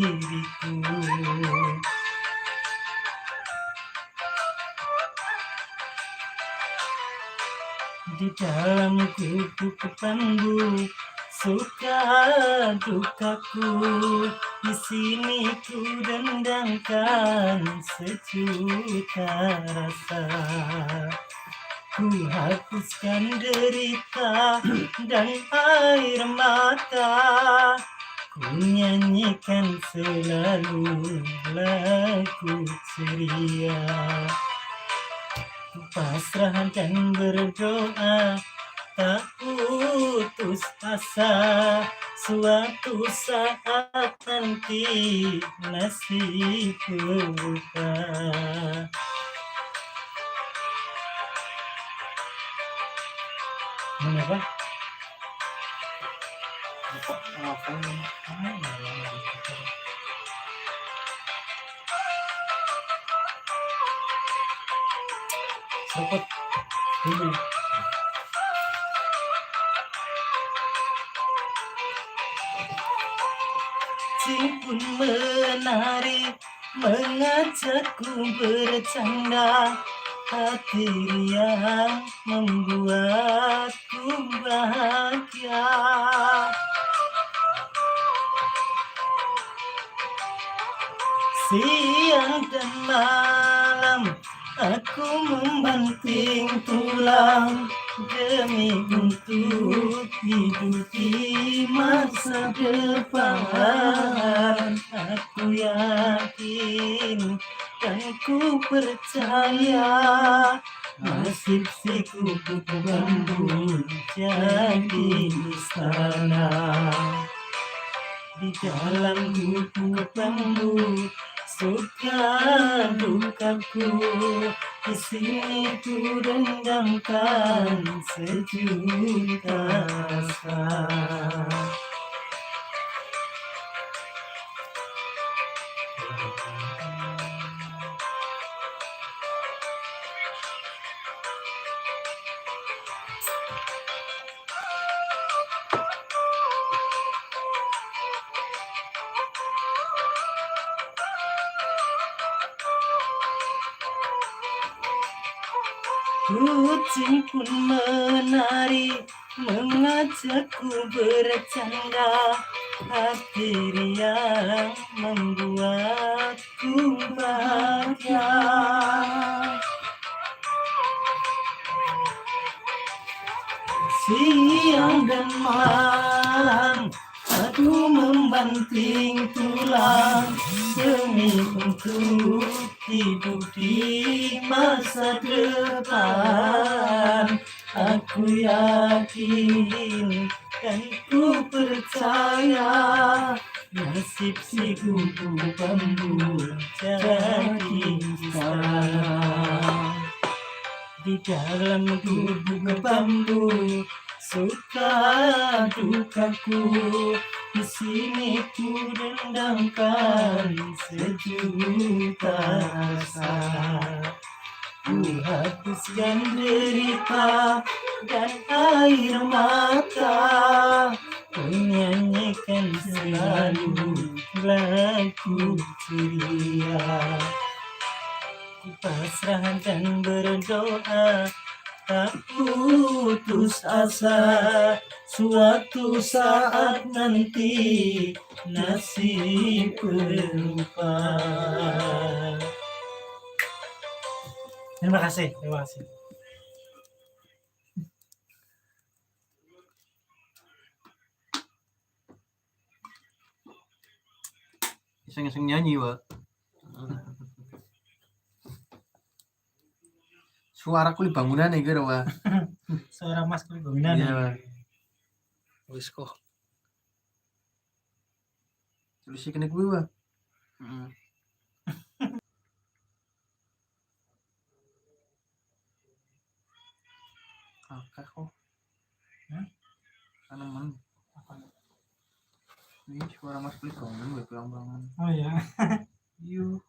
diriku. Di dalam gubuk bambu, suka dukaku, di sini ku dendangkan sejuta rasa. Ku hapuskan derita dan air mata, ku nyanyikan selalu lagu ceria. Ku pasrah dan berdoa, tak putus asa, suatu saat nanti nasib berubah. Kenapa? Sokot dulu. Cing pun menari, mengajakku bercanda, hati riang membuatku bahagia. Siang dan malam aku membanting tulang demi untuk hidup di masa depan. Aku yakin dan ku percaya nasib si kupu bambu jadi istana. Di dalam gubuk bambu, suka dukaku, di sini ku dendangkan sejuta rasa. Kucing pun menari, mengajakku bercanda, hati riang membuatku bahagia. Siang dan malam aku membanting tulang demi untuk hidup di masa depan. Aku yakin dan ku percaya nasib si kupu bambu jadi istana. Di dalam gubuk bambu, suka dukaku, di sini ku dendangkan sejuta rasa. Ku hapuskan derita dan air mata, ku nyanyikan selalu lagu ceria. Ku pasrah dan berdoa, tak putus asa, suatu saat nanti nasib berubah. Terima kasih. Iseng-iseng nyanyi, Wak. Suara Kuli Bangunan nih kira, Wak. Suara Mas Kuli Bangunan. Iya. Wis kok. Terus kene kuwi, Wak. Kakak kok. Tanaman. Ini suara Mas Kuli Bangunan, gue pulang-pulangan. Oh ya. Yuk.